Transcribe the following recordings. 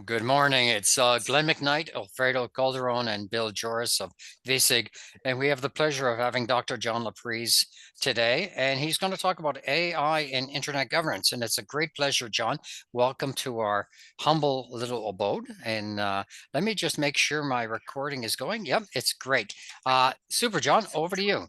Good morning. It's Glenn McKnight, Alfredo Calderon, and Bill Joris of VSIG. And we have the pleasure of having Dr. John LaPrise today. And he's going to talk about AI and internet governance. And it's a great pleasure, John. Welcome to our humble little abode. And let me just make sure my recording is going. Yep, it's great. Super, John, over to you.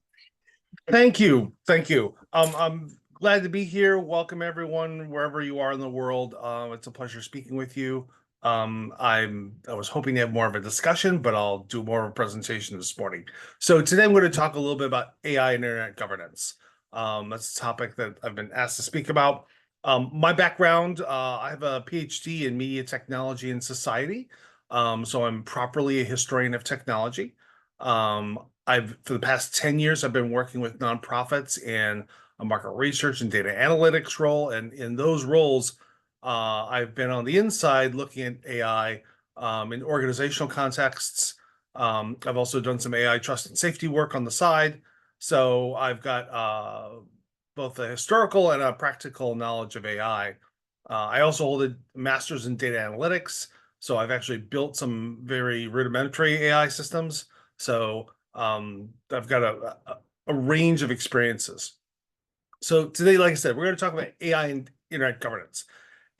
Thank you. Thank you. I'm glad to be here. Welcome everyone, wherever you are in the world. It's a pleasure speaking with you. I was hoping to have more of a discussion, but I'll do more of a presentation this morning. So today I'm going to talk a little bit about AI and internet governance. That's a topic that I've been asked to speak about. My background, I have a PhD in media technology and society. So I'm properly a historian of technology. For the past 10 years, I've been working with nonprofits in a market research and data analytics role. And in those roles, I've been on the inside looking at AI in organizational contexts. I've also done some AI trust and safety work on the side. So I've got both a historical and a practical knowledge of AI. I also hold a master's in data analytics. So I've actually built some very rudimentary AI systems. So I've got a range of experiences. So today, like I said, we're going to talk about AI and internet governance.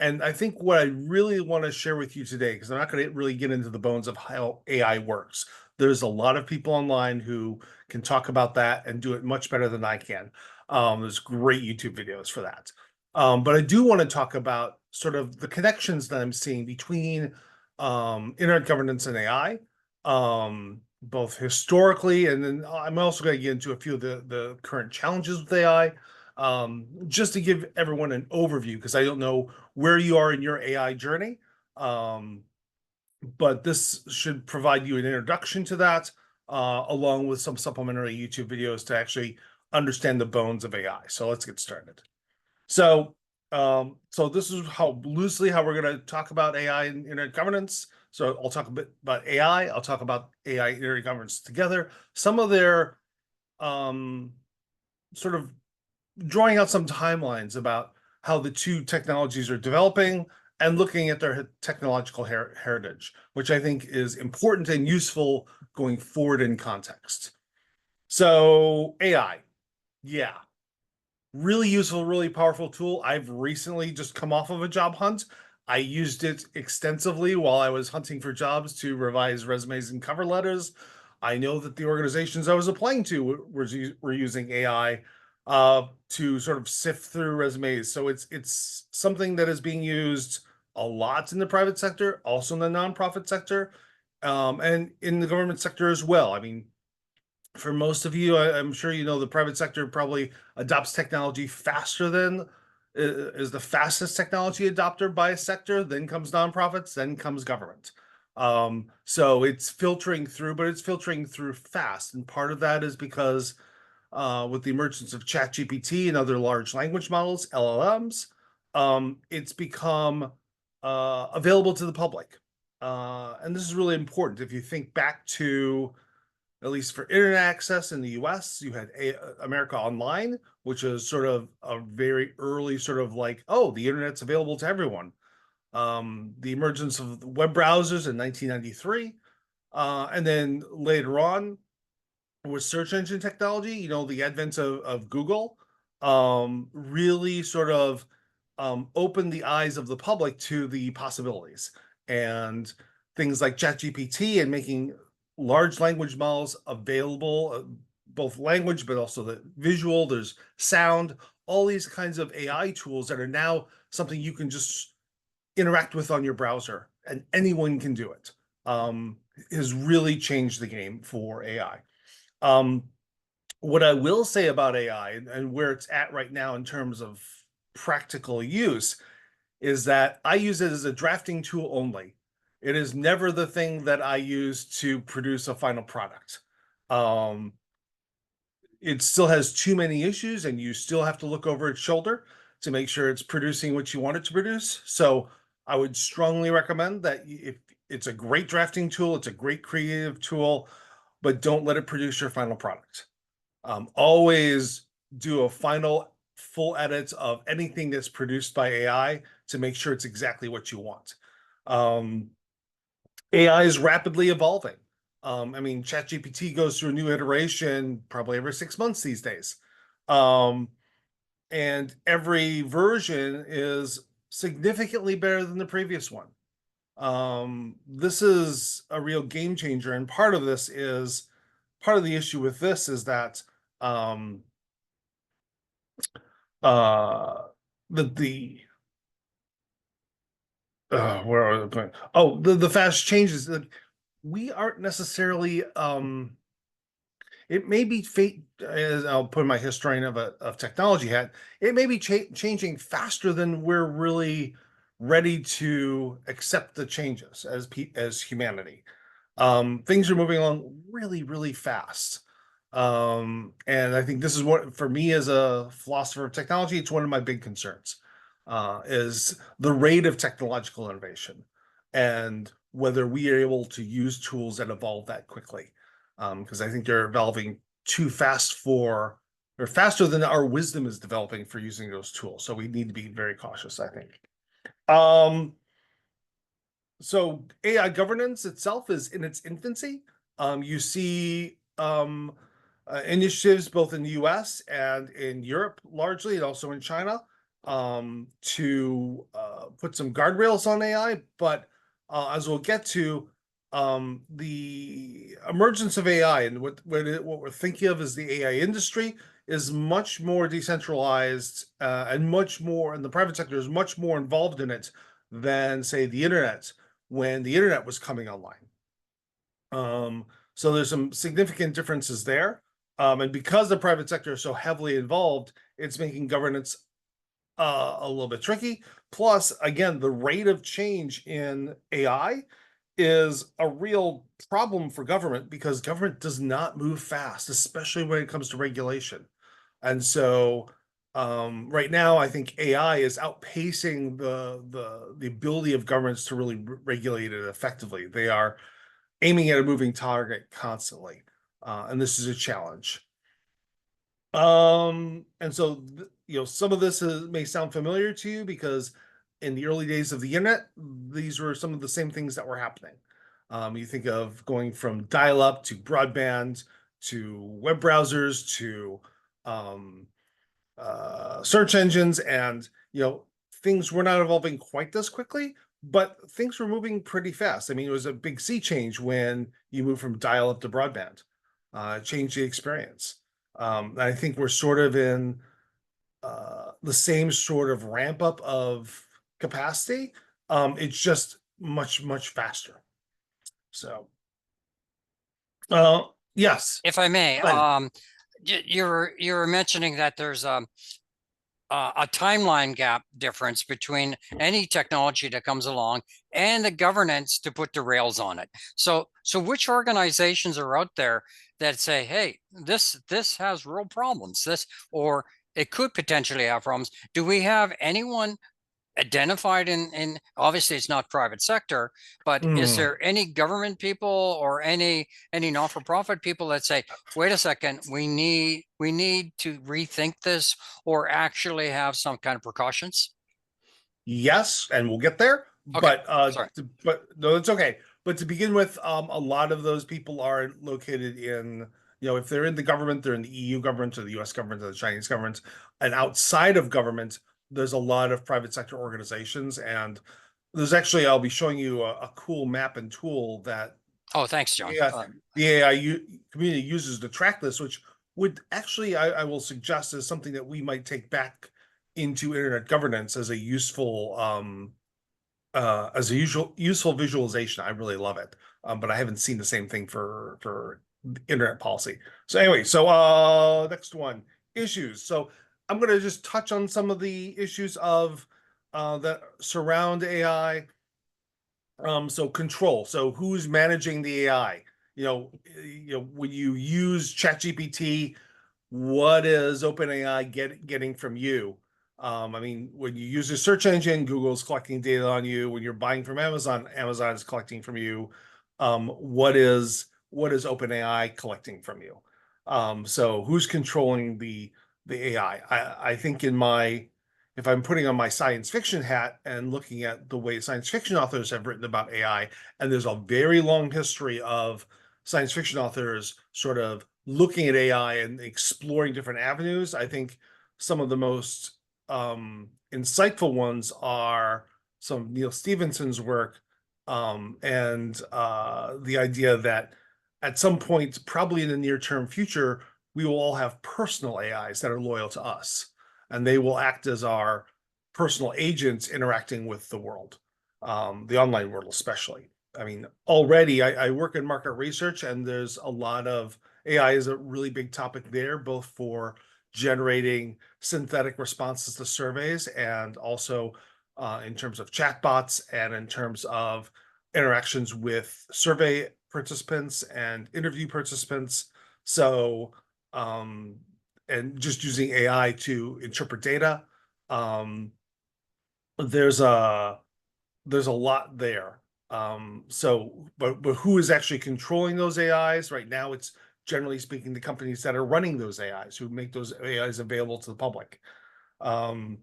And I think what I really want to share with you today, because I'm not going to really get into the bones of how AI works. There's a lot of people online who can talk about that and do it much better than I can. There's great YouTube videos for that. But I do want to talk about sort of the connections that I'm seeing between internet governance and AI, both historically, and then I'm also going to get into a few of the current challenges with AI, just to give everyone an overview, because I don't know where you are in your AI journey. But this should provide you an introduction to that, along with some supplementary YouTube videos to actually understand the bones of AI. So let's get started. So this is how loosely how we're going to talk about AI and internet governance. So I'll talk a bit about AI. I'll talk about AI and internet governance together. Some of their sort of drawing out some timelines about how the two technologies are developing and looking at their technological heritage, which I think is important and useful going forward in context. So AI, yeah, really useful, really powerful tool. I've recently just come off of a job hunt. I used it extensively while I was hunting for jobs to revise resumes and cover letters. I know that the organizations I was applying to were using AI to sort of sift through resumes. So it's something that is being used a lot in the private sector, also in the nonprofit sector, and in the government sector as well. I mean, for most of you, I'm sure you know the private sector probably adopts technology faster than is the fastest technology adopter by a sector. Then comes nonprofits, then comes government. So it's filtering through, but it's filtering through fast. And part of that is because with the emergence of ChatGPT and other large language models, LLMs, it's become available to the public. And this is really important. If you think back to, at least for internet access in the US, you had America Online, which is sort of a very early sort of like, oh, the internet's available to everyone. The emergence of web browsers in 1993. And then later on, with search engine technology, you know, the advent of Google really sort of opened the eyes of the public to the possibilities. And things like ChatGPT and making large language models available, both language, but also the visual, there's sound, all these kinds of AI tools that are now something you can just interact with on your browser and anyone can do it, has really changed the game for AI. What I will say about AI and where it's at right now in terms of practical use is that I use it as a drafting tool only. It is never the thing that I use to produce a final product. It still has too many issues, and you still have to look over its shoulder to make sure it's producing what you want it to produce. So I would strongly recommend that if it's a great drafting tool, it's a great creative tool, but don't let it produce your final product. Always do a final full edit of anything that's produced by AI to make sure it's exactly what you want. Um, AI is rapidly evolving. I mean, ChatGPT goes through a new iteration probably every 6 months these days. Um, and every version is significantly better than the previous one. This is a real game changer, and part of the issue with this is that um, uh, the where are the point? Oh, the fast changes. We aren't necessarily it may be fate, as I'll put my historian of technology hat, it may be changing faster than we're really ready to accept the changes as humanity. Things are moving along really, really fast. And I think this is what, for me as a philosopher of technology, it's one of my big concerns, is the rate of technological innovation and whether we are able to use tools that evolve that quickly. Because I think they're evolving too fast or faster than our wisdom is developing for using those tools. So we need to be very cautious, I think. Um, so AI governance itself is in its infancy. You see initiatives both in the US and in Europe largely, and also in China, to put some guardrails on AI. But as we'll get to, the emergence of AI and what we're thinking of as the AI industry is much more decentralized and much more, and the private sector is much more involved in it than, say, the internet when the internet was coming online. So there's some significant differences there. And because the private sector is so heavily involved, it's making governance a little bit tricky. Plus, again, the rate of change in AI is a real problem for government because government does not move fast, especially when it comes to regulation. And so right now, I think AI is outpacing the ability of governments to really regulate it effectively. They are aiming at a moving target constantly, and this is a challenge. And so some of this may sound familiar to you because in the early days of the internet, these were some of the same things that were happening. You think of going from dial-up to broadband to web browsers to um, search engines, and things were not evolving quite this quickly, but things were moving pretty fast. I mean, it was a big sea change when you move from dial-up to broadband. It changed the experience. I think we're sort of in the same sort of ramp up of capacity. It's just much, much faster. So, yes, If I may, Glenn. you're mentioning that there's a timeline gap difference between any technology that comes along and the governance to put the rails on it. So which organizations are out there that say, hey, this has real problems, this, or it could potentially have problems? Do we have anyone identified in obviously it's not private sector, but is Hmm. there any government people or any not-for-profit people that say, wait a second, we need to rethink this or actually have some kind of precautions? Yes, and we'll get there. Okay, But sorry. but no, it's okay. But to begin with, a lot of those people are located in, if they're in the government, they're in the EU government or the US government or the Chinese government. And outside of government, there's a lot of private sector organizations. And there's actually, I'll be showing you a cool map and tool that Oh, thanks, John. the AI community uses to track this, which would actually, I will suggest, is something that we might take back into internet governance as a useful visualization. I really love it. But I haven't seen the same thing for internet policy. So anyway, so next one, issues. So I'm going to just touch on some of the issues of that surround AI. So control. So who's managing the AI? When you use ChatGPT, what is OpenAI getting from you? I mean, when you use a search engine, Google's collecting data on you. When you're buying from Amazon, Amazon is collecting from you. What is OpenAI collecting from you? So who's controlling the AI? I think if I'm putting on my science fiction hat and looking at the way science fiction authors have written about AI, and there's a very long history of science fiction authors sort of looking at AI and exploring different avenues, I think some of the most insightful ones are some of Neil Stephenson's work, and the idea that at some point, probably in the near term future, we will all have personal AIs that are loyal to us, and they will act as our personal agents interacting with the world, the online world especially. I mean, already I work in market research, and there's a lot of AI is a really big topic there, both for generating synthetic responses to surveys and also in terms of chatbots and in terms of interactions with survey participants and interview participants. So, and just using AI to interpret data. Um, there's a there's a lot there. But who is actually controlling those AIs? Right now, it's generally speaking the companies that are running those AIs who make those AIs available to the public. Um,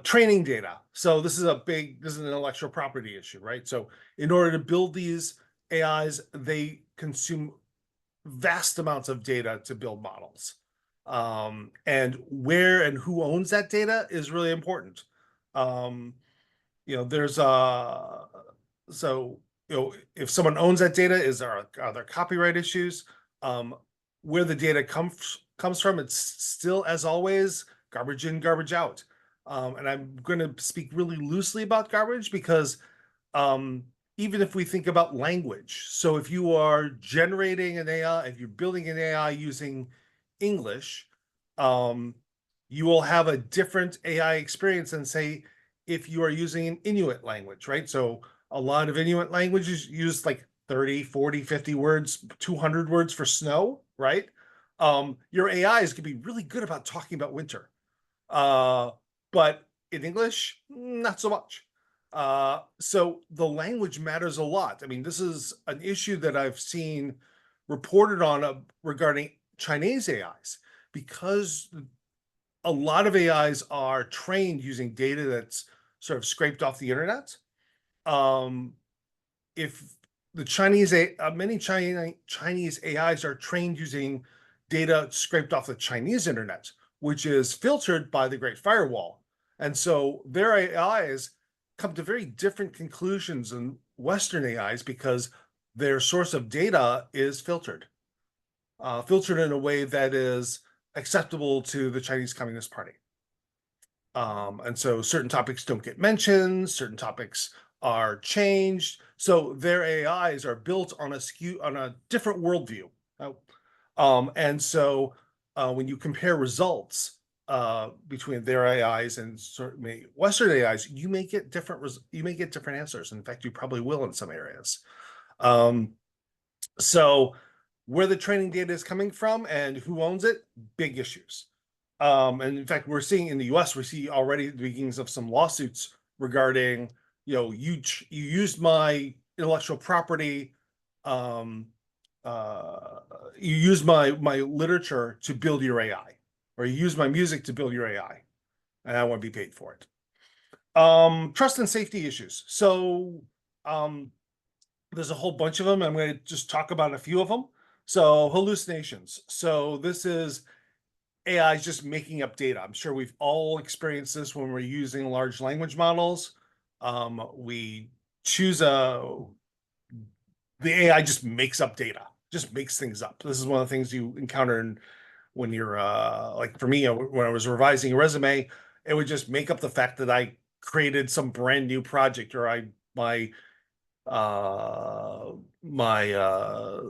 training data. So this is an intellectual property issue, right? So in order to build these AIs, they consume vast amounts of data to build models. And where and who owns that data is really important. Um, there's so if someone owns that data, are there copyright issues? Um, where the data comes from, it's still, as always, garbage in, garbage out. And I'm going to speak really loosely about garbage because um, even if we think about language, so if you are generating an AI, if you're building an AI using English, um, you will have a different AI experience than, say, if you are using an Inuit language, right? So a lot of Inuit languages use like 30, 40, 50 words, 200 words for snow, right? Your AIs can be really good about talking about winter. But in English, not so much. So the language matters a lot. I mean, this is an issue that I've seen reported on regarding Chinese AIs, because a lot of AIs are trained using data that's sort of scraped off the internet. Um, if the many Chinese AIs are trained using data scraped off the Chinese internet, which is filtered by the Great Firewall. And so their AIs come to very different conclusions than Western AIs because their source of data is filtered in a way that is acceptable to the Chinese Communist Party. And so certain topics don't get mentioned, certain topics are changed. So their AIs are built on a different worldview. And so when you compare results between their AIs and certainly Western AIs, you may get different answers. In fact, you probably will in some areas. So where the training data is coming from and who owns it, big issues. And in fact, we're seeing in the US, we see already the beginnings of some lawsuits regarding, you used my intellectual property, um, you used my literature to build your AI, or you used my music to build your AI, and I want to be paid for it. Trust and safety issues. So there's a whole bunch of them. I'm going to just talk about a few of them. So hallucinations. So this is AI is just making up data. I'm sure we've all experienced this when we're using large language models. We choose the AI just makes up data, just makes things up. This is one of the things you encounter when you're like for me, when I was revising a resume, it would just make up the fact that I created some brand new project, or my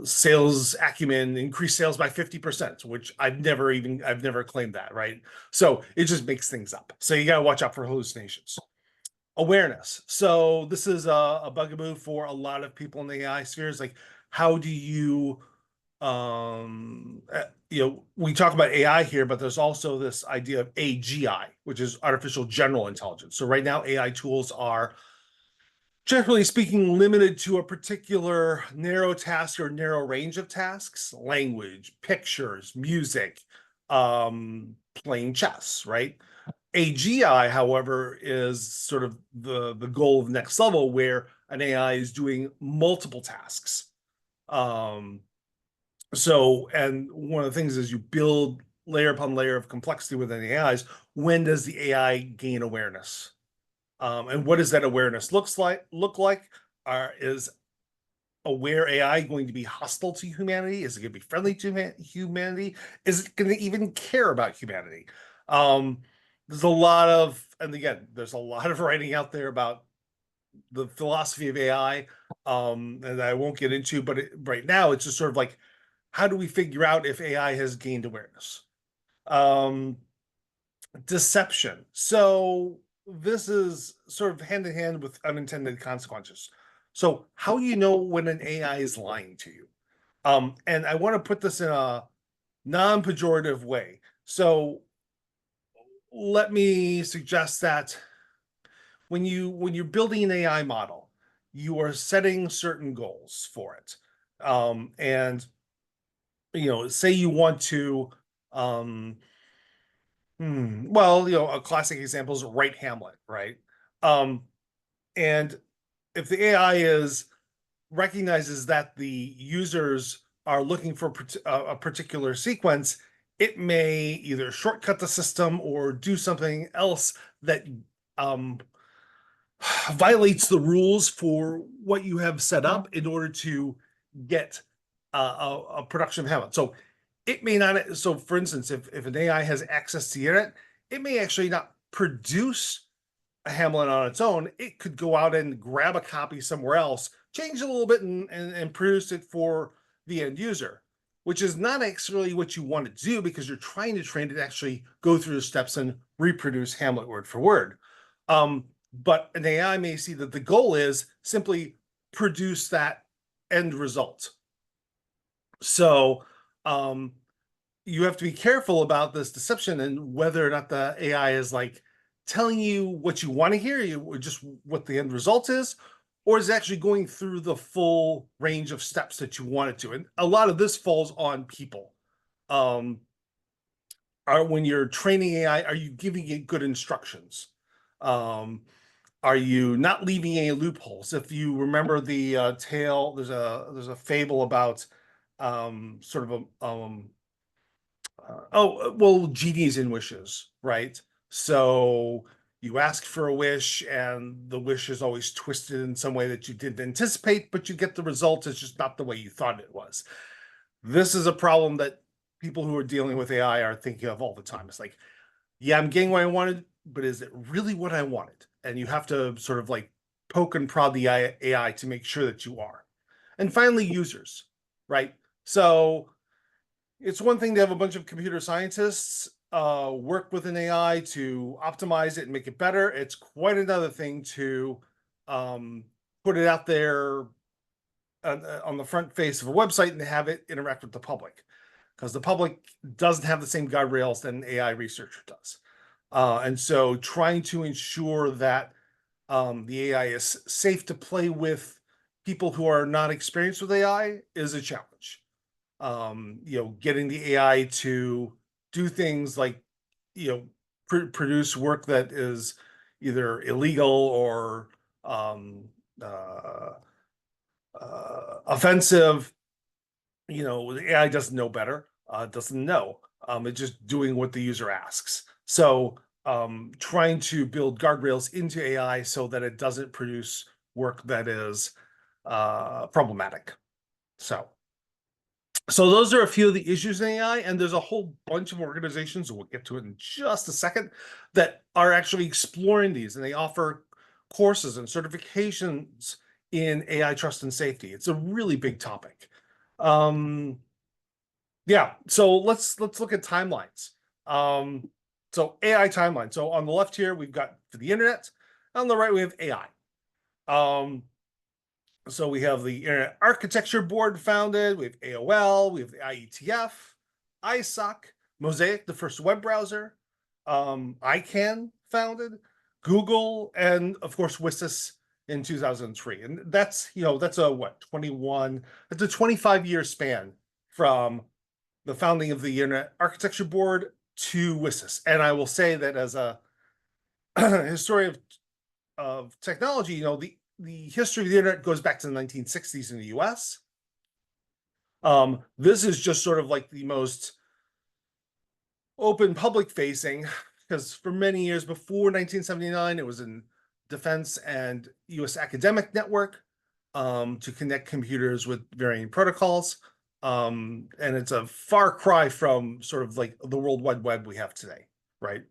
sales acumen increased sales by 50%, which I've never claimed that, right? So it just makes things up. So you got to watch out for hallucinations. Awareness. So this is a bugaboo for a lot of people in the AI spheres. Like, how do you we talk about AI here, but there's also this idea of AGI, which is artificial general intelligence. So right now, AI tools are, generally speaking, limited to a particular narrow task or narrow range of tasks: language, pictures, music, playing chess, right? AGI, however, is sort of the goal of the next level where an AI is doing multiple tasks. Um, and one of the things is you build layer upon layer of complexity within the AIs. When does the AI gain awareness? And what does that awareness look like? Is aware AI going to be hostile to humanity? Is it going to be friendly to humanity? Is it going to even care about humanity? Um, there's a lot of, and again, there's a lot of writing out there about the philosophy of AI, and I won't get into, but right now it's just sort of like, how do we figure out if AI has gained awareness? Um, Deception. So this is sort of hand in hand with unintended consequences. So how do you know when an AI is lying to you? And I want to put this in a non-pejorative way. So let me suggest that when you're building an AI model, you are setting certain goals for it. And say you want to well, a classic example is write Hamlet, right? Um, and if the AI is recognizes that the users are looking for a particular sequence, it may either shortcut the system or do something else that um, violates the rules for what you have set up in order to get a production of Hamlet. So it may not. So, for instance, if an AI has access to the internet, it may actually not produce a Hamlet on its own. It could go out and grab a copy somewhere else, change it a little bit, and produce it for the end user, which is not actually what you want to do because you're trying to train it to actually go through the steps and reproduce Hamlet word for word. But an AI may see that the goal is simply produce that end result. So um, you have to be careful about this deception and whether or not the AI is like telling you what you want to hear, or just what the end result is, or is actually going through the full range of steps that you want it to. And a lot of this falls on people. Um, when you're training AI, are you giving it good instructions? Um, are you not leaving any loopholes? If you remember the tale, there's a fable about sort of a well, genies and wishes, right? So you ask for a wish, and the wish is always twisted in some way that you didn't anticipate, but you get the result. It's just not the way you thought it was. This is a problem that people who are dealing with AI are thinking of all the time. It's like, yeah, I'm getting what I wanted, but is it really what I wanted? And you have to sort of like poke and prod the AI to make sure that you are. And finally, users, right? So it's one thing to have a bunch of computer scientists work with an AI to optimize it and make it better. It's quite another thing to put it out there on the front face of a website and have it interact with the public, because the public doesn't have the same guardrails that an AI researcher does. And so trying to ensure that the AI is safe to play with people who are not experienced with AI is a challenge. Getting the AI to do things like, produce work that is either illegal or uh, offensive. The AI doesn't know better, doesn't know. It's just doing what the user asks. So trying to build guardrails into AI so that it doesn't produce work that is problematic. So those are a few of the issues in AI, and there's a whole bunch of organizations, we'll get to it in just a second, that are actually exploring these, and they offer courses and certifications in AI trust and safety. It's a really big topic. Yeah, so let's look at timelines. So AI timeline. So on the left here, we've got for the internet. On the right, we have AI. So we have the Internet Architecture Board founded, we have AOL, we have the IETF, ISOC, Mosaic, the first web browser, ICANN founded, Google, and of course WSIS in 2003. And that's a 21, that's a 25-year span from the founding of the Internet Architecture Board to WSIS. And I will say that as a historian of technology, you know, the history of the internet goes back to the 1960s in the US. This is just sort of like the most open public facing, because for many years before 1979, it was in defense and US academic network to connect computers with varying protocols. And it's a far cry from sort of like the World Wide Web we have today, right?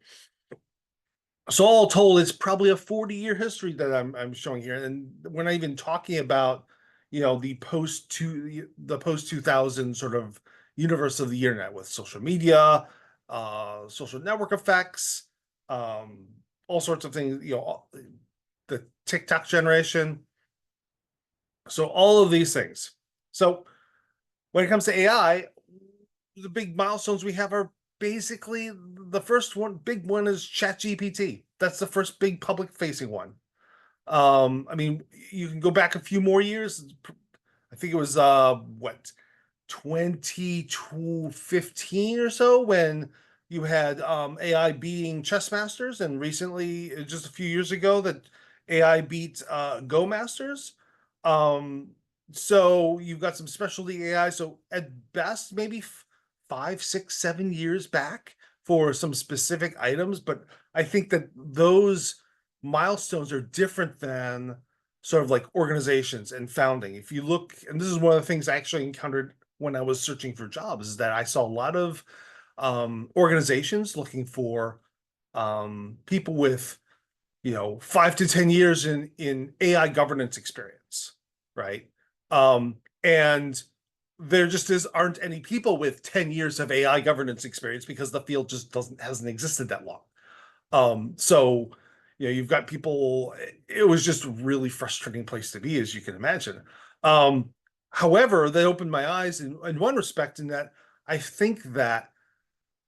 So all told, it's probably a 40-year history that I'm showing here, and we're not even talking about, you know, the post 2000 sort of universe of the internet with social media, social network effects, all sorts of things. You know, the TikTok generation. So all of these things. So when it comes to AI, the big milestones we have are basically the first one, big one is ChatGPT. That's the first big public facing one. I mean, you can go back a few more years. I think it was what 2015 or so when you had AI beating chess masters, and recently, just a few years ago, that AI beat Go masters. Um, so you've got some specialty AI. So at best, maybe 5, 6, 7 years back for some specific items, but I think that those milestones are different than sort of like organizations and founding. If you look, and this is one of the things I actually encountered when I was searching for jobs, is that I saw a lot of organizations looking for people with, you know, 5 to 10 years in AI governance experience, right? And there just aren't any people with 10 years of AI governance experience because the field just hasn't existed that long. So, you know, you've got people, it was just a really frustrating place to be, as you can imagine. However, they opened my eyes in one respect, in that I think that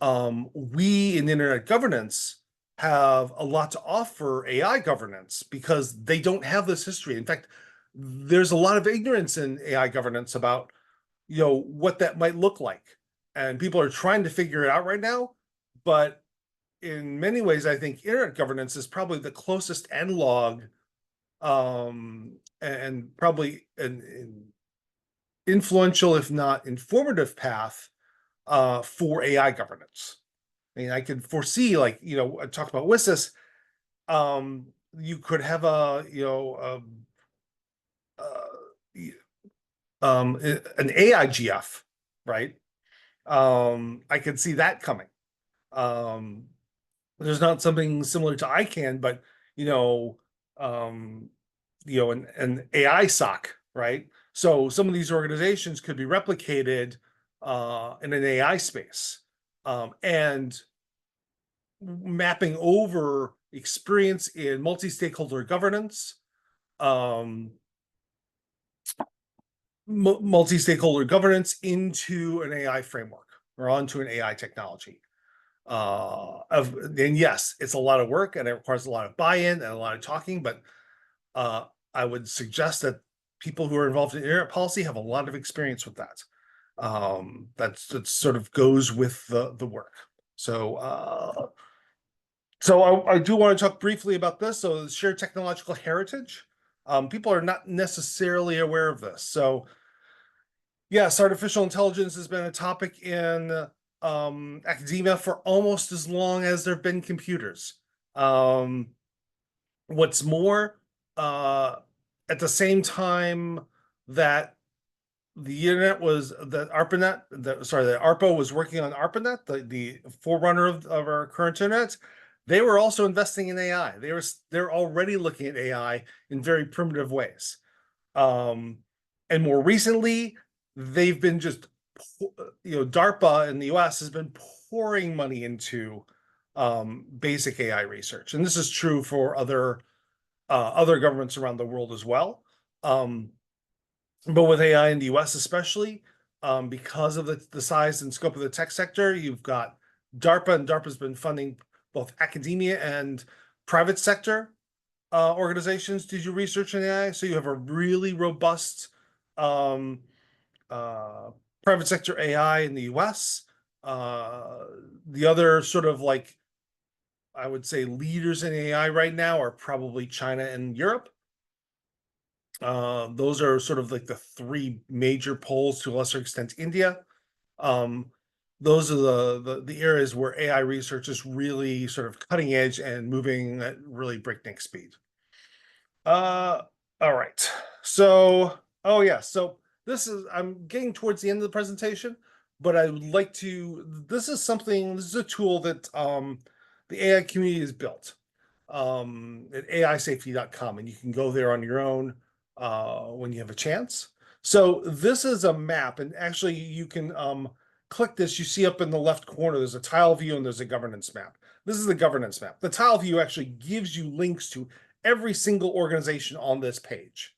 we in internet governance have a lot to offer AI governance because they don't have this history. In fact, there's a lot of ignorance in AI governance about, you know, what that might look like. And people are trying to figure it out right now. But in many ways, I think internet governance is probably the closest analog and probably an influential, if not informative, path for AI governance. I mean, I could foresee, like, you know, I talked about WSIS. You could have a, you know, an AIGF, right? I could see that coming. There's not something similar to ICANN, but you know, an AI SOC, right? So some of these organizations could be replicated in an AI space, and mapping over experience in multi-stakeholder governance, um, multi-stakeholder governance into an AI framework or onto an AI technology. And yes, it's a lot of work and it requires a lot of buy-in and a lot of talking, but I would suggest that people who are involved in internet policy have a lot of experience with that. That sort of goes with the work. So I do want to talk briefly about this. So shared technological heritage. People are not necessarily aware of this. So yes, artificial intelligence has been a topic in academia for almost as long as there have been computers. What's more, at the same time that the internet was the ARPANET, the ARPA was working on ARPANET, the forerunner of our current internet. They were also investing in AI. They're already looking at AI in very primitive ways. And more recently, they've been just, you know, DARPA in the US has been pouring money into basic AI research, and this is true for other governments around the world as well. But with AI in the US especially, because of the size and scope of the tech sector, you've got DARPA, and DARPA's been funding both academia and private sector organizations to do research in AI. So you have a really robust private sector AI in the US. The other sort of like, I would say, leaders in AI right now are probably China and Europe. Those are sort of like the three major poles, to a lesser extent, India. Um, those are the areas where AI research is really sort of cutting edge and moving at really breakneck speed. Uh, all right. So, oh yeah. So I'm getting towards the end of the presentation, but I would like to, this is a tool that the AI community has built at aisafety.com, and you can go there on your own when you have a chance. So this is a map, and actually you can click this. You see up in the left corner, there's a tile view and there's a governance map. This is the governance map. The tile view actually gives you links to every single organization on this page.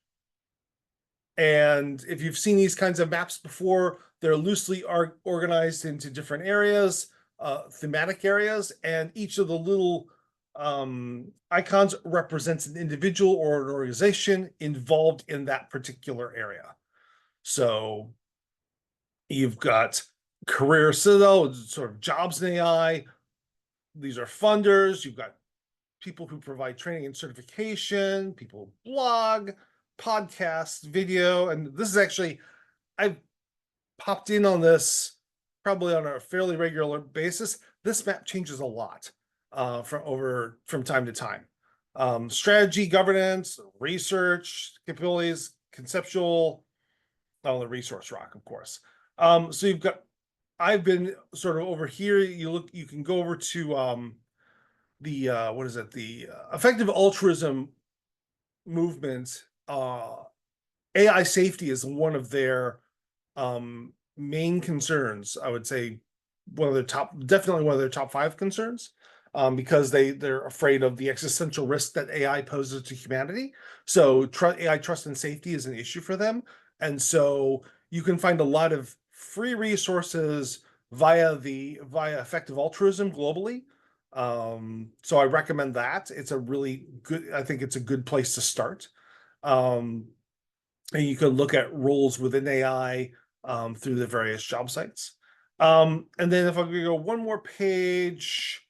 And if you've seen these kinds of maps before, they're loosely organized into different areas, thematic areas, and each of the little icons represents an individual or an organization involved in that particular area. So you've got career citadel, sort of jobs in AI. These are funders. You've got people who provide training and certification, people who blog, podcasts, video. And this is actually, I've popped in on this probably on a fairly regular basis. This map changes a lot from time to time. Strategy, governance, research, capabilities, conceptual, the resource rock, of course. So I've been sort of over here. You can go over to the what is it? The effective altruism movement. AI safety is one of their main concerns. I would say definitely one of their top 5 concerns, because they're afraid of the existential risk that AI poses to humanity. So AI trust and safety is an issue for them, and so you can find a lot of free resources via effective altruism globally. So I recommend that. It's a really good, I think it's a good place to start. And you can look at roles within AI through the various job sites. And then if I could go one more page.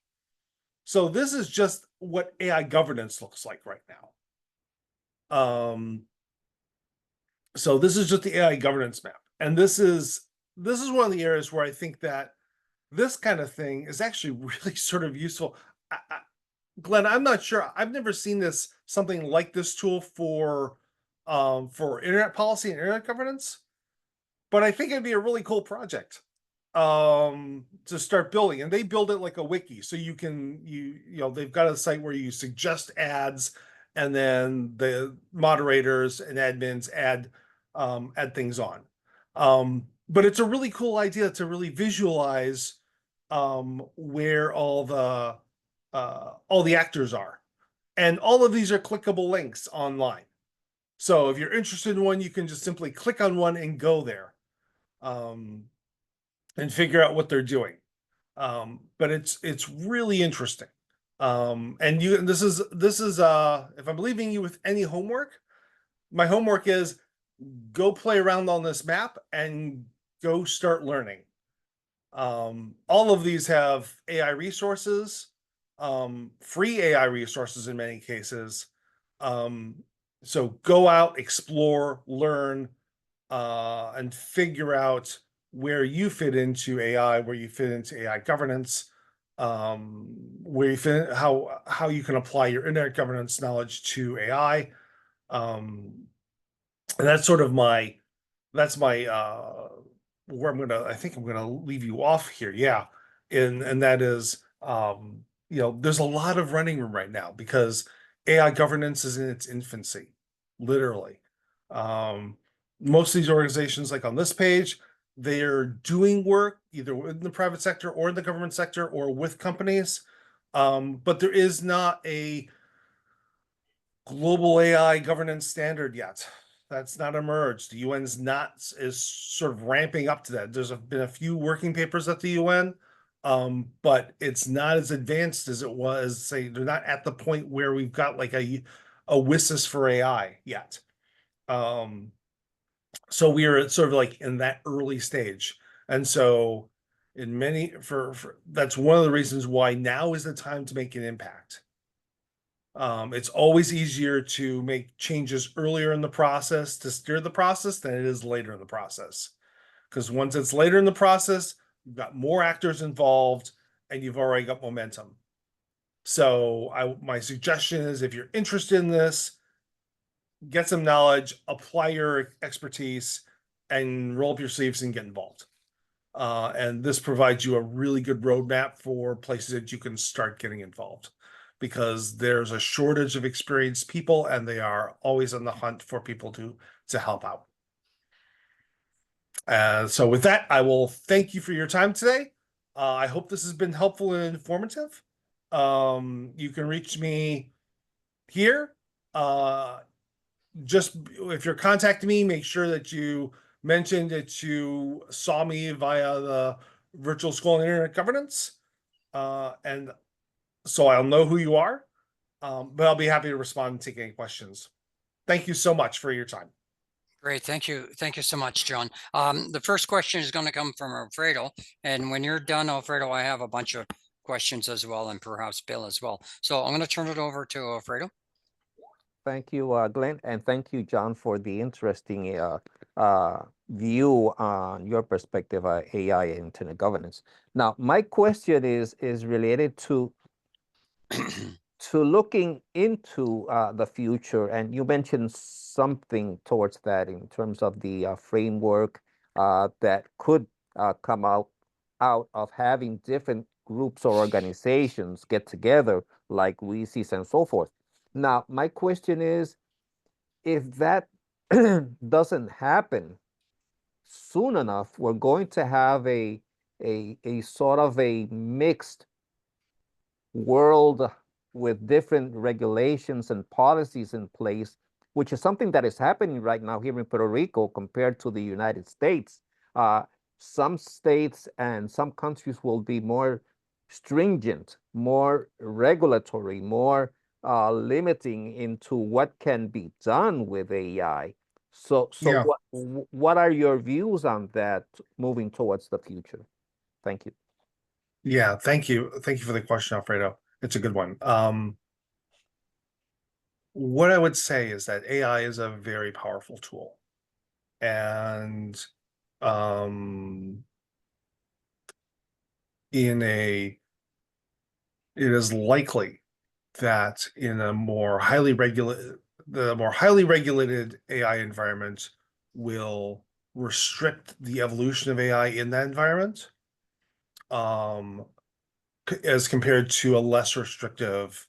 So this is just what AI governance looks like right now. So this is just the AI governance map. And this is one of the areas where I think that this kind of thing is actually really sort of useful. Glenn, I'm not sure. I've never seen something like this tool for internet policy and internet governance, but I think it'd be a really cool project to start building. And they build it like a wiki, so they've got a site where you suggest ads, and then the moderators and admins add things on. But it's a really cool idea to really visualize where all the actors are. And all of these are clickable links online. So if you're interested in one, you can just simply click on one and go there and figure out what they're doing. But it's really interesting. And this is if I'm leaving you with any homework, my homework is go play around on this map and go start learning. All of these have AI resources, free AI resources in many cases. So go out, explore, learn, and figure out where you fit into AI, where you fit into AI governance, where you fit, how you can apply your internet governance knowledge to AI. And that's sort of that's my where I think I'm gonna leave you off here. Yeah. And that is there's a lot of running room right now because AI governance is in its infancy, literally. Most of these organizations, like on this page, they're doing work either in the private sector or in the government sector or with companies. But there is not a global AI governance standard yet. That's not emerged. The UN's not is sort of ramping up to that. There's been a few working papers at the UN, but it's not as advanced as it was. Say they're not at the point where we've got like a WSIS for AI yet. So we are sort of like in that early stage. And so in many for that's one of the reasons why now is the time to make an impact. It's always easier to make changes earlier in the process to steer the process than it is later in the process. Because once it's later in the process, you've got more actors involved and you've already got momentum. So my suggestion is if you're interested in this, get some knowledge, apply your expertise, and roll up your sleeves and get involved. And this provides you a really good roadmap for places that you can start getting involved because there's a shortage of experienced people and they are always on the hunt for people to help out. So with that, I will thank you for your time today. I hope this has been helpful and informative. You can reach me here. Just if you're contacting me, make sure that you mention that you saw me via the virtual school and internet governance. And so I'll know who you are. But I'll be happy to respond and take any questions. Thank you so much for your time. Great. Thank you. Thank you so much, John. The first question is going to come from Alfredo. And when you're done, Alfredo, I have a bunch of questions as well, and perhaps Bill as well. So I'm going to turn it over to Alfredo. Thank you, Glenn, and thank you, John, for the interesting view on your perspective of AI and internet governance. Now, my question is related to looking into the future, and you mentioned something towards that in terms of the framework that could come out of having different groups or organizations get together, like VSIG and so forth. Now, my question is, if that doesn't happen soon enough, we're going to have a sort of a mixed world with different regulations and policies in place, which is something that is happening right now here in Puerto Rico compared to the United States. Some states and some countries will be more stringent, more regulatory, more limiting into what can be done with AI. So Yeah. what are your views on that moving towards the future? Thank you. Yeah. Thank you. Thank you for the question, Alfredo. It's a good one. What I would say is that AI is a very powerful tool. And it is likely that in a more highly regulated AI environment will restrict the evolution of AI in that environment, as compared to a less restrictive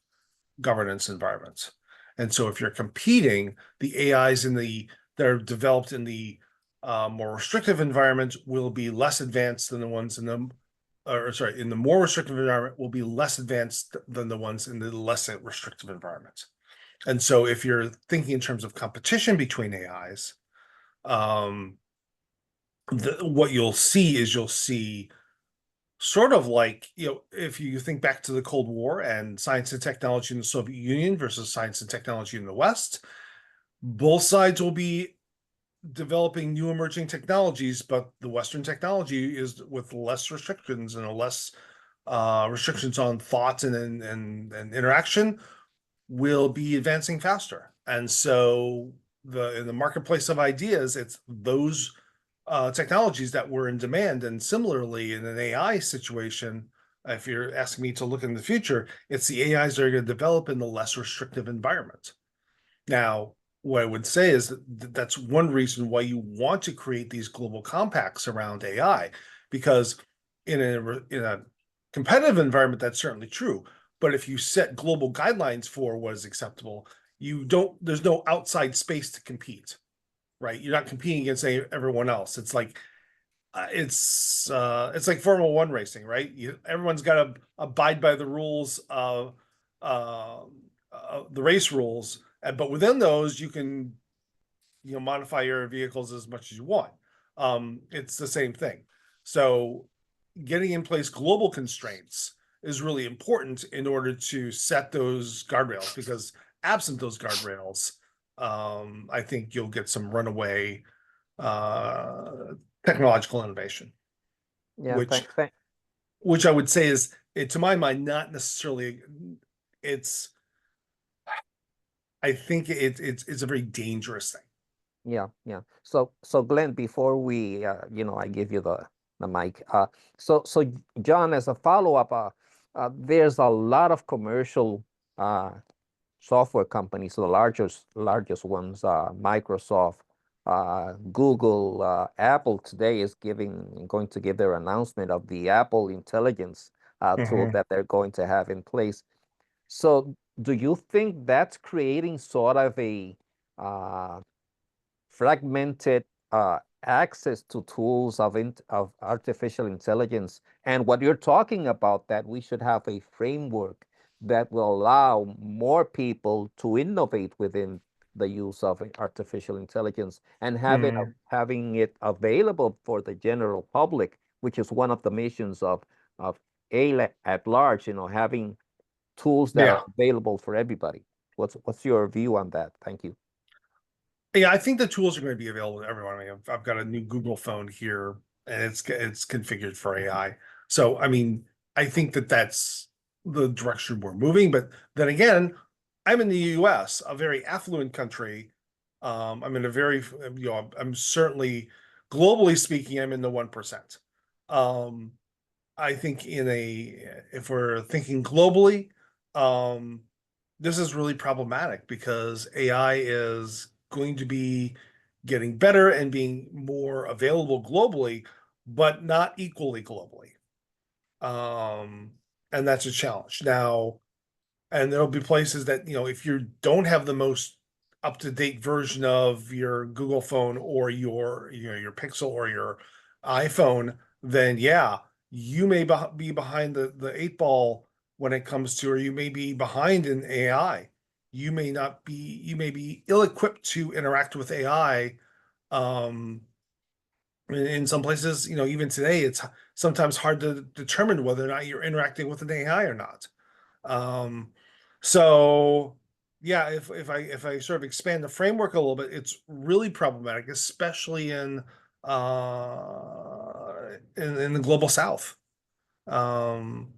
governance environment. And so if you're competing, the AIs that are developed in the more restrictive environment will be less advanced than the ones in the in the more restrictive environment will be less advanced than the ones in the less restrictive environment. And so if you're thinking in terms of competition between AIs, what you'll see sort of like, if you think back to the Cold War and science and technology in the Soviet Union versus science and technology in the West, both sides will be developing new emerging technologies, but the Western technology is with less restrictions and less restrictions on thought and interaction will be advancing faster. And so in the marketplace of ideas, it's those technologies that were in demand. And similarly, in an AI situation, if you're asking me to look in the future, it's the AIs that are going to develop in the less restrictive environment. Now, what I would say is that that's one reason why you want to create these global compacts around AI, because in a competitive environment, that's certainly true. But if you set global guidelines for what is acceptable, there's no outside space to compete, right? You're not competing against everyone else. It's like Formula One racing, right? Everyone's got to abide by the rules of the race rules, but within those, you can modify your vehicles as much as you want. It's the same thing. So getting in place global constraints is really important in order to set those guardrails, because absent those guardrails, I think you'll get some runaway technological innovation, Yeah, which thank. I would say is, to my mind, not necessarily. It's I think it's a very dangerous thing. Yeah, yeah. So Glenn, before we, I give you the mic. So John, as a follow-up, there's a lot of commercial uh, software companies, the largest ones, Microsoft, Google, Apple today is going to give their announcement of the Apple Intelligence tool Mhm. that they're going to have in place. So do you think that's creating sort of a uh, fragmented access to tools of artificial intelligence? And what you're talking about, that we should have a framework that will allow more people to innovate within the use of artificial intelligence and having it available for the general public, which is one of the missions of at large, having tools that are Yeah. available for everybody. What's your view on that? Thank you. Yeah, I think the tools are going to be available to everyone. I mean, I've got a new Google phone here, and it's configured for AI. So, I mean, I think that that's the direction we're moving. But then again, I'm in the U.S., a very affluent country. I'm in a very, I'm certainly, globally speaking, I'm in the 1%. Um, I think if we're thinking globally, um, this is really problematic because AI is going to be getting better and being more available globally, but not equally globally. Um, and that's a challenge. Now, and there'll be places that, if you don't have the most up-to-date version of your Google phone or your Pixel or your iPhone, then yeah, you may be behind the eight ball when it comes to, or you may be behind in AI. You may be ill-equipped to interact with AI. Um, in some places, even today, it's sometimes hard to determine whether or not you're interacting with an AI or not. Um, so yeah, if I sort of expand the framework a little bit, it's really problematic, especially in the global South. Um,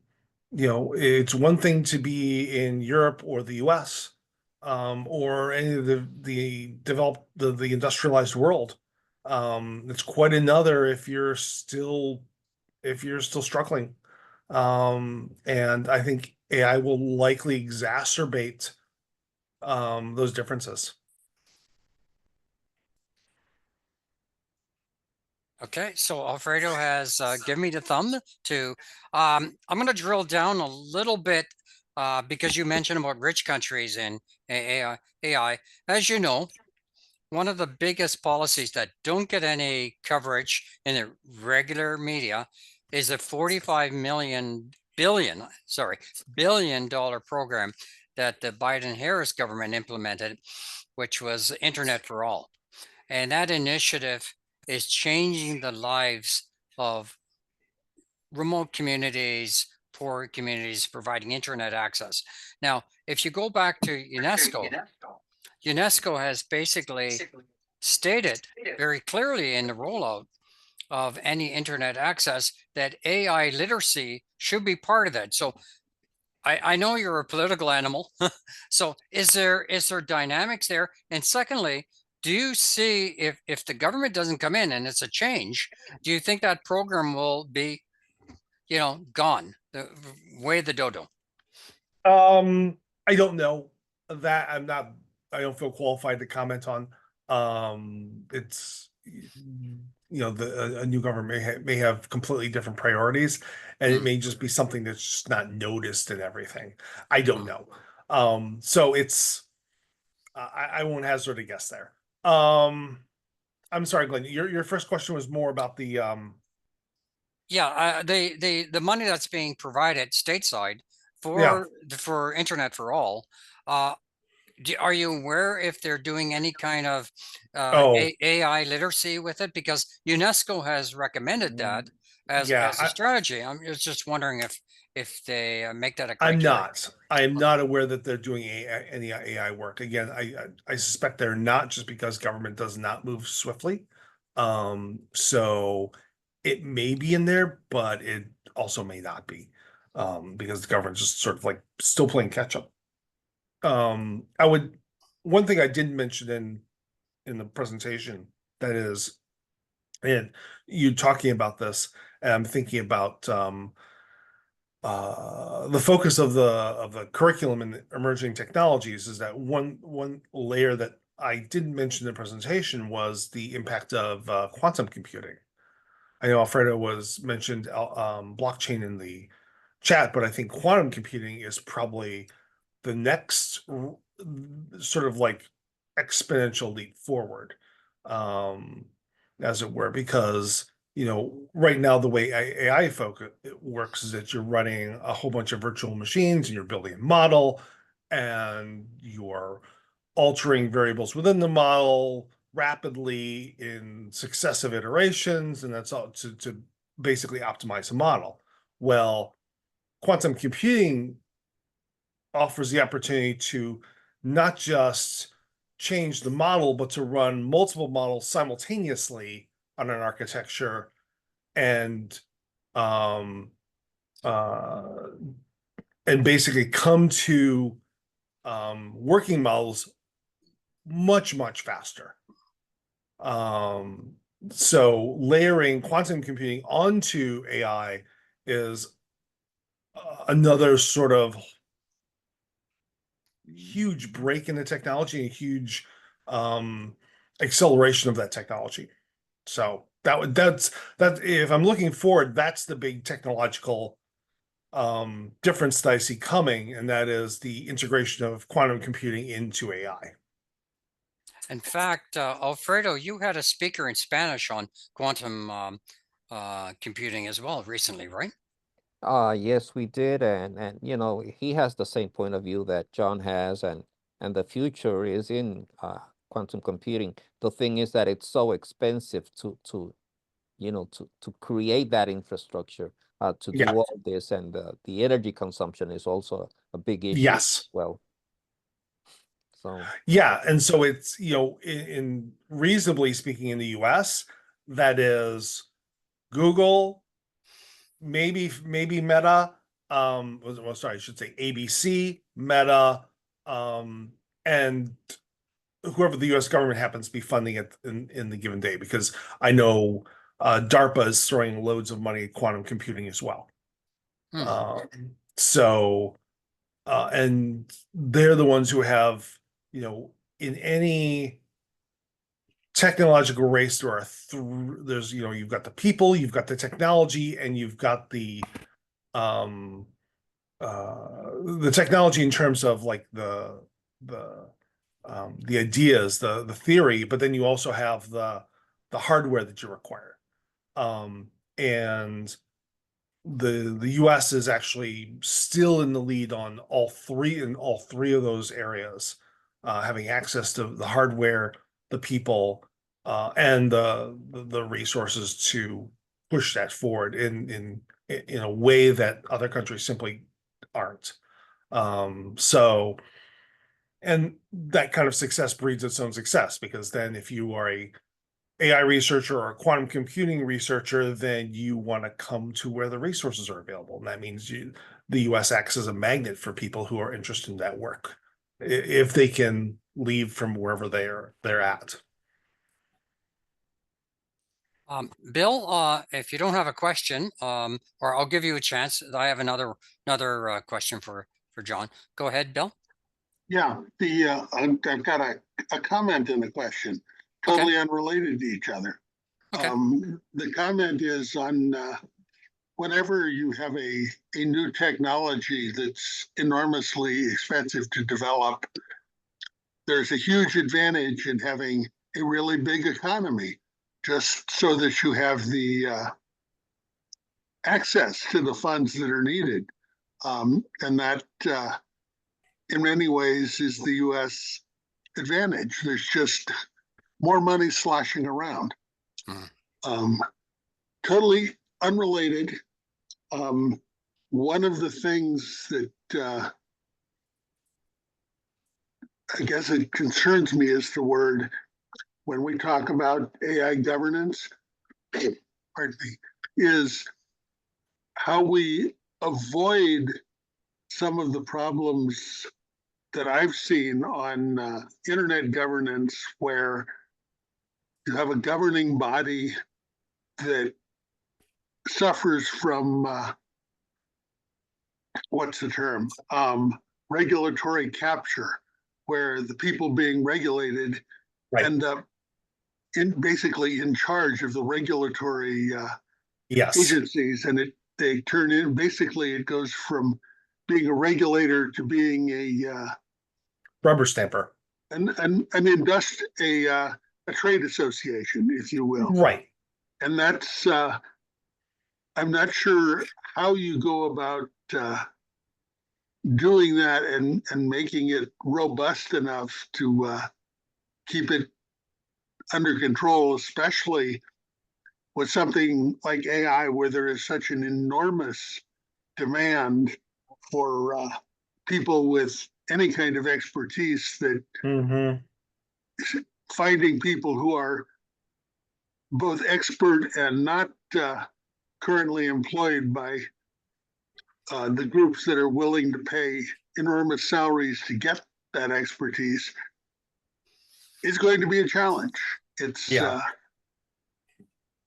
it's one thing to be in Europe or the US, or any of the developed the industrialized world. It's quite another if you're still struggling. And I think AI will likely exacerbate those differences. Okay, so Alfredo has given me the thumb to. I'm going to drill down a little bit because you mentioned about rich countries and AI. AI. As you know, one of the biggest policies that don't get any coverage in the regular media is a 45 million billion, sorry, $1 billion program that the Biden-Harris government implemented, which was Internet for All. And that initiative is changing the lives of remote communities, poor communities, providing internet access. Now, if you go back to UNESCO, UNESCO has basically stated very clearly in the rollout of any internet access that AI literacy should be part of that. So I know you're a political animal. So is there dynamics there? And secondly, do you see if the government doesn't come in and it's a change, do you think that program will be, gone the way of the dodo? I don't know that. I don't feel qualified to comment on. It's a new government may have completely different priorities, and it Mm. may just be something that's just not noticed and everything. I don't know. So I won't hazard a guess there. I'm sorry, Glenn. Your first question was more about the Yeah, the money that's being provided stateside yeah. for Internet for All. Uh, are you aware if they're doing any kind of Oh, AI literacy with it? Because UNESCO has recommended that yeah. as a strategy. I'm just wondering if they make that a I'm criteria. not. I am Okay. not aware that they're doing any AI work. Again, I suspect they're not, just because government does not move swiftly. So it may be in there, but it also may not be, because the government's just sort of like still playing catch up. One thing I didn't mention in the presentation, that is, and you talking about this, and I'm thinking about the focus of the curriculum in emerging technologies, is that one layer that I didn't mention in the presentation was the impact of quantum computing. I know Alfredo was mentioned blockchain in the chat, but I think quantum computing is probably the next sort of like exponential leap forward, um, as it were, because right now the way AI it works is that you're running a whole bunch of virtual machines and you're building a model and you're altering variables within the model rapidly in successive iterations, and that's all to basically optimize the model. Well, quantum computing offers the opportunity to not just change the model, but to run multiple models simultaneously on an architecture, and um, uh, and basically come to working models much faster. So layering quantum computing onto AI is another sort of huge break in the technology, a huge acceleration of that technology. So that's if I'm looking forward, that's the big technological difference that I see coming, and that is the integration of quantum computing into AI. In fact, Alfredo, you had a speaker in Spanish on quantum computing as well recently, right? Yes, we did, and he has the same point of view that John has, and the future is in quantum computing. The thing is that it's so expensive to create that infrastructure, to do Yeah. all this, and the energy consumption is also a big issue. Yes. Well, so Yeah, and so it's in reasonably speaking in the US, that is Google, maybe Meta, well, sorry, I should say ABC, Meta, and whoever the US government happens to be funding it in the given day, because I know DARPA is throwing loads of money at quantum computing as well. So and they're the ones who have, in any technological race, there's you've got the people, you've got the technology, and you've got um the technology in terms of like the ideas, the theory, but then you also have the hardware that you require. And the US is actually still in the lead on all three of those areas, having access to the hardware, the people, and the resources to push that forward in a way that other countries simply aren't. So, and that kind of success breeds its own success, because then if you are a AI researcher or a quantum computing researcher, then you want to come to where the resources are available. And that means the US acts as a magnet for people who are interested in that work, if they can leave from wherever they're at. Bill, if you don't have a question, or I'll give you a chance. I have another question for John. Go ahead, Bill. Yeah, I've got a comment and a question, totally unrelated to each other. Okay. The comment is on whenever you have a new technology that's enormously expensive to develop, there's a huge advantage in having a really big economy, just so that you have the access to the funds that are needed. And that in many ways is the US advantage. There's just more money sloshing around. Totally unrelated. One of the things that I guess it concerns me is the word when we talk about AI governance, pardon me, is how we avoid some of the problems that I've seen on internet governance, where you have a governing body that suffers from what's the term? Regulatory capture, where the people being regulated Right. end up basically in charge of the regulatory Yes. agencies, and they turn in, basically it goes from being a regulator to being a Rubber stamper. a trade association, if you will. Right. And that's I'm not sure how you go about doing that and making it robust enough to keep it under control, especially with something like AI, where there is such an enormous demand for people with any kind of expertise, that Mm-hmm. finding people who are both expert and not currently employed by the groups that are willing to pay enormous salaries to get that expertise is going to be a challenge. It's Yeah.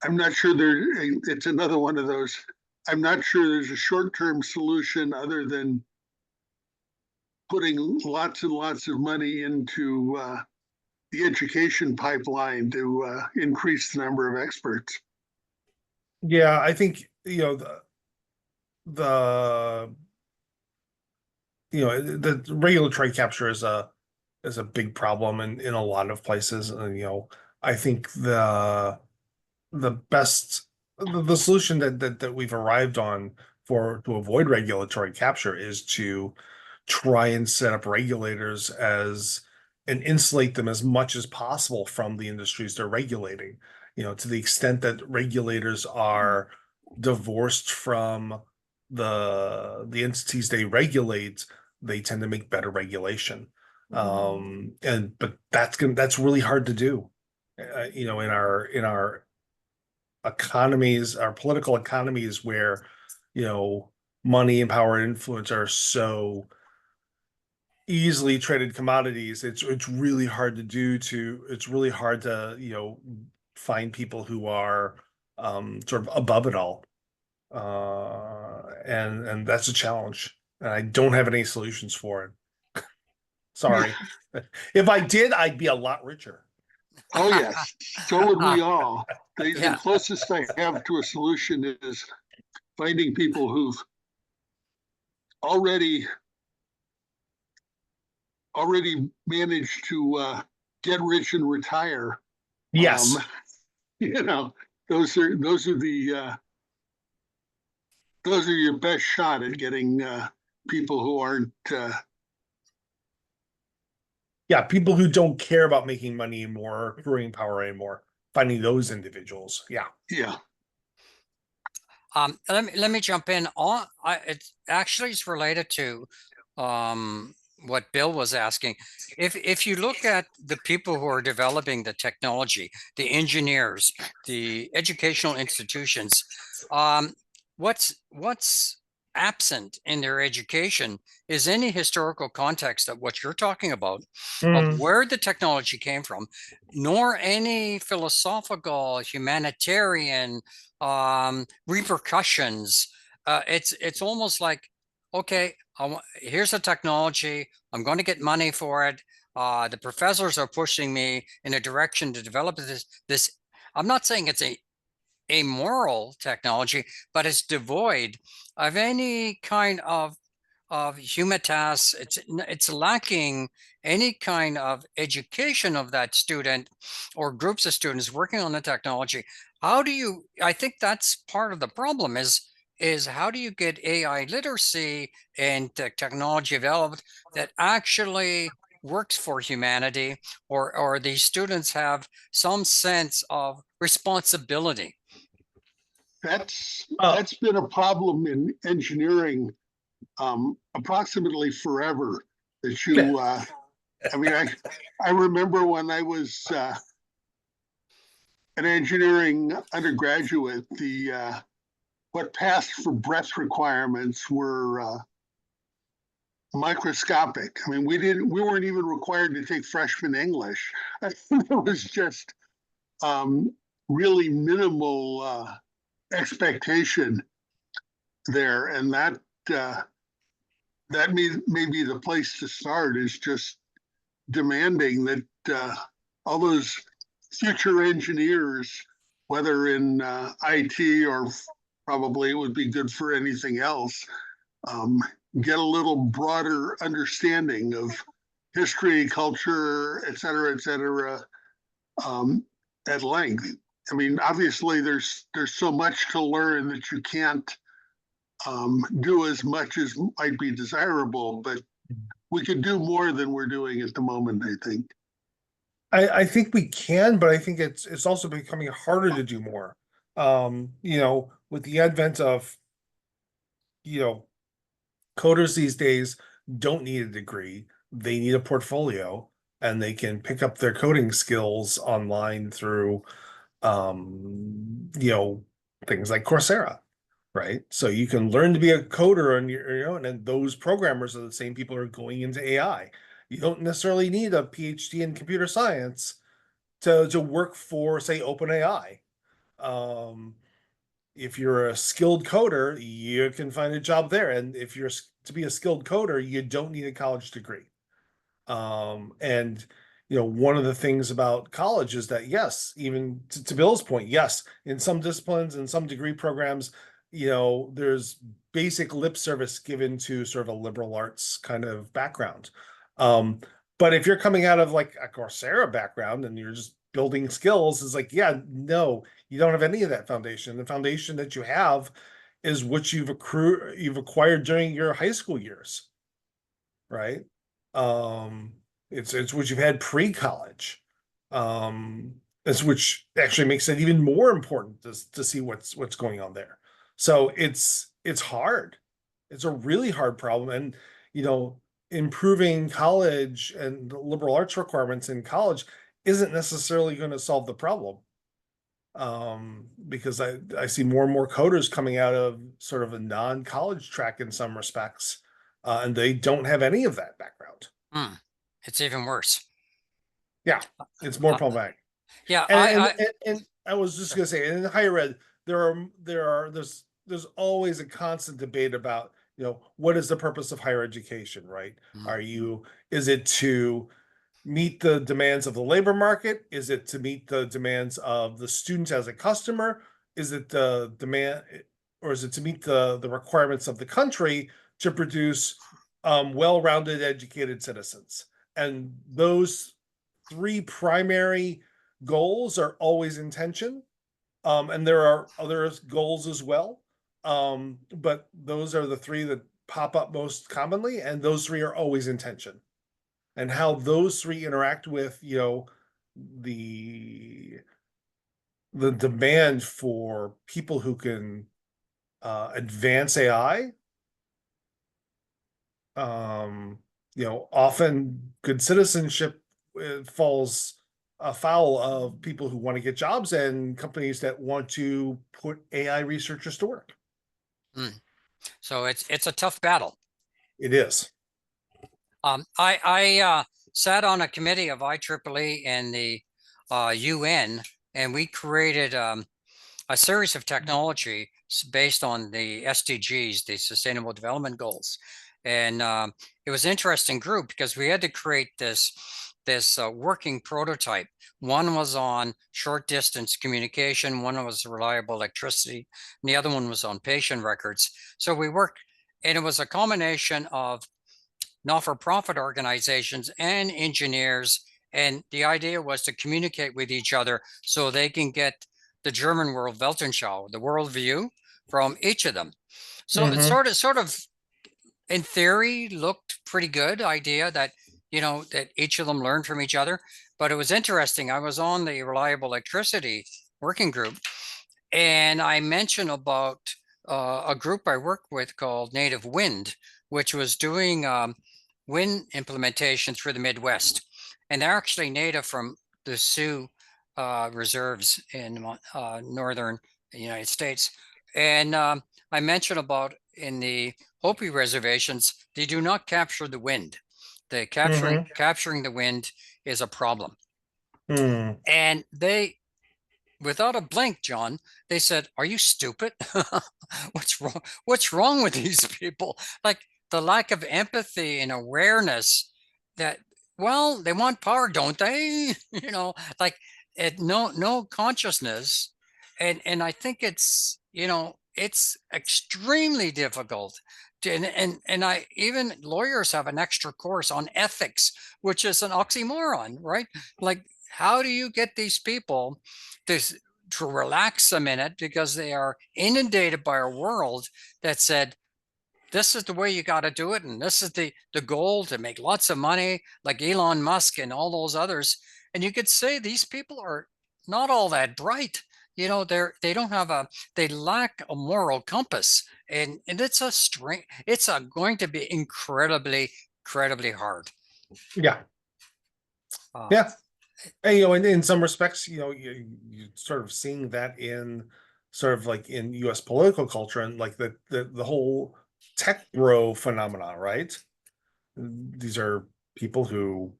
I'm not sure it's another one of those. I'm not sure there's a short-term solution other than putting lots and lots of money into the education pipeline to increase the number of experts. Yeah, I think, the the regulatory capture is a big problem in a lot of places. And I think the solution that we've arrived on to avoid regulatory capture is to try and set up regulators and insulate them as much as possible from the industries they're regulating. To the extent that regulators are divorced from the entities they regulate, they tend to make better regulation. But that's really hard to do. In our economies, our political economies, where money and power and influence are so easily traded commodities, it's really hard to it's really hard to find people who are sort of above it all, and that's a challenge, and I don't have any solutions for it. Sorry. If I did, I'd be a lot richer. Oh yes, so would we all. The Yeah. closest I have to a solution is finding people who've already managed to get rich and retire. Yes. You know, those are the those are your best shot at getting people who aren't Yeah, people who don't care about making money anymore, accruing power anymore, finding those individuals. Yeah. yeah. Let me jump in on. It's related to what Bill was asking. If you look at the people who are developing the technology, the engineers, the educational institutions, what's absent in their education is any historical context of what you're talking about, of where the technology came from, nor any philosophical, humanitarian repercussions. It's almost like, okay, here's a technology, I'm going to get money for it. The professors are pushing me in a direction to develop this. I'm not saying it's a moral technology, but it's devoid of any kind of humanitas. It's lacking any kind of education of that student or groups of students working on the technology. I think that's part of the problem is how do you get AI literacy and technology developed that actually works for humanity, or these students have some sense of responsibility? That's been a problem in engineering approximately forever. That you I mean, I remember when I was an engineering undergraduate, what passed for breadth requirements were microscopic. I mean, we weren't even required to take freshman English. It was just really minimal expectation there, and that may be the place to start, is just demanding that all those future engineers, whether in IT or probably it would be good for anything else, get a little broader understanding of history, culture, et cetera, at length. I mean, obviously, there's so much to learn that you can't do as much as might be desirable, but we could do more than we're doing at the moment, I think. I think we can, but I think it's also becoming harder to do more. With the advent of, coders these days don't need a degree, they need a portfolio, and they can pick up their coding skills online through, things like Coursera, right? So you can learn to be a coder on your own, and those programmers are the same people who are going into AI. You don't necessarily need a PhD in computer science to work for, say, OpenAI. If you're a skilled coder, you can find a job there. And if you're to be a skilled coder, you don't need a college degree. And one of the things about college is that, yes, even to Bill's point, yes, in some disciplines and some degree programs, there's basic lip service given to sort of a liberal arts kind of background. But if you're coming out of like a Coursera background and you're just building skills, it's like, yeah, no, you don't have any of that foundation. The foundation that you have is what you've acquired during your high school years, right? It's what you've had pre-college. It's which actually makes it even more important to see what's going on there. So it's hard. It's a really hard problem. And improving college and the liberal arts requirements in college isn't necessarily going to solve the problem. Because I see more and more coders coming out of sort of a non-college track in some respects, and they don't have any of that background. It's even worse. Yeah, it's more problematic. Yeah, and I was just gonna say, in higher ed, there's always a constant debate about what is the purpose of higher education, right? Is it to meet the demands of the labor market? Is it to meet the demands of the student as a customer? Is it the demand, or is it to meet the requirements of the country to produce well-rounded, educated citizens? And those three primary goals are always in tension. And there are other goals as well. But those are the three that pop up most commonly, and those three are always in tension. And how those three interact with, the demand for people who can advance AI. Often good citizenship falls afoul of people who want to get jobs and companies that want to put AI researchers to work. So it's a tough battle. It is. I sat on a committee of IEEE and the UN, and we created a series of technology based on the SDGs, the Sustainable Development Goals. And it was an interesting group because we had to create this working prototype. One was on short distance communication, one was reliable electricity, and the other one was on patient records. So we worked, and it was a combination of not-for-profit organizations and engineers. And the idea was to communicate with each other so they can get the German world Weltanschauung, the worldview from each of them. So it sort of in theory looked pretty good idea that, that each of them learned from each other. But it was interesting. I was on the reliable electricity working group, and I mentioned about a group I work with called Native Wind, which was doing wind implementation through the Midwest. And they're actually native from the Sioux reserves in northern United States. And I mentioned about in the Hopi reservations, they do not capture the wind. The capturing the wind is a problem. Mm. And they, without a blink, John, they said, "Are you stupid? What's wrong? What's wrong with these people?" Like the lack of empathy and awareness that, well, they want power, don't they? You know, like no consciousness. And I think it's, it's extremely difficult to, and I, even lawyers have an extra course on ethics, which is an oxymoron, right? Like, how do you get these people to relax a minute, because they are inundated by a world that said, this is the way you got to do it, and this is the goal, to make lots of money, like Elon Musk and all those others. And you could say these people are not all that bright. They don't have they lack a moral compass, and it's a string. It's going to be incredibly hard. Yeah. Uh, Yeah. And, in some respects, you're sort of seeing that in sort of like in US political culture, and like the whole tech bro phenomena, right? These are people who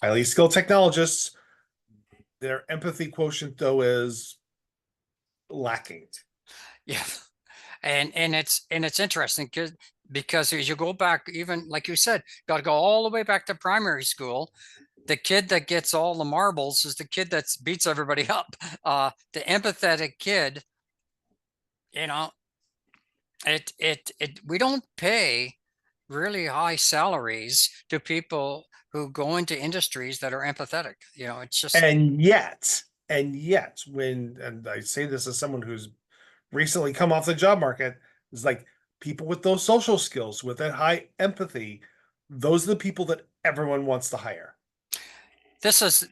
highly skilled technologists. Their empathy quotient, though, is lacking. Yeah. And it's interesting because as you go back, even like you said, got to go all the way back to primary school. The kid that gets all the marbles is the kid that beats everybody up. The empathetic kid, you know, we don't pay really high salaries to people who go into industries that are empathetic. It's just, And yet, and I say this as someone who's recently come off the job market, is like people with those social skills, with that high empathy, those are the people that everyone wants to hire. this is,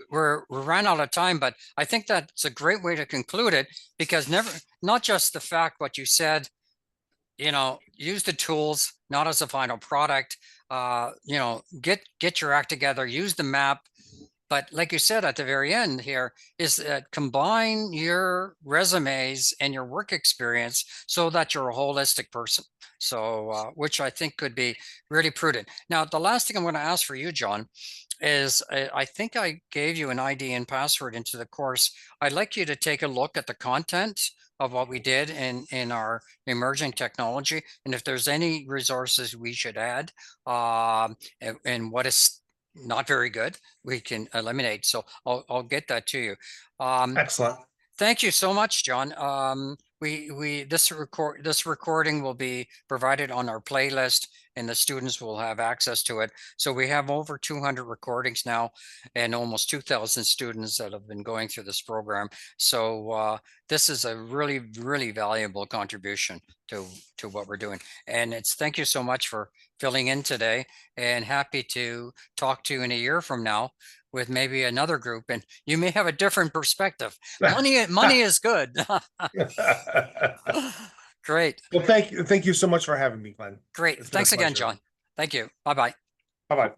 we're ran out of time, but I think that's a great way to conclude it, because not just the fact what you said, use the tools, not as a final product, get your act together, use the map. But like you said at the very end here, is combine your resumes and your work experience so that you're a holistic person. So, which I think could be really prudent. Now, the last thing I'm going to ask for you, John, is I think I gave you an ID and password into the course. I'd like you to take a look at the content of what we did in our emerging technology, and if there's any resources we should add, and what is not very good, we can eliminate. So I'll get that to you. Excellent. Thank you so much, John. This recording will be provided on our playlist, and the students will have access to it. So we have over 200 recordings now, and almost 2,000 students that have been going through this program. So this is a really valuable contribution to what we're doing. And thank you so much for filling in today, and happy to talk to you in a year from now with maybe another group, and you may have a different perspective. Money is good. Great. Well, thank you so much for having me, Glenn. Great. Thanks again, John. Thank you. Bye-bye. Bye-bye.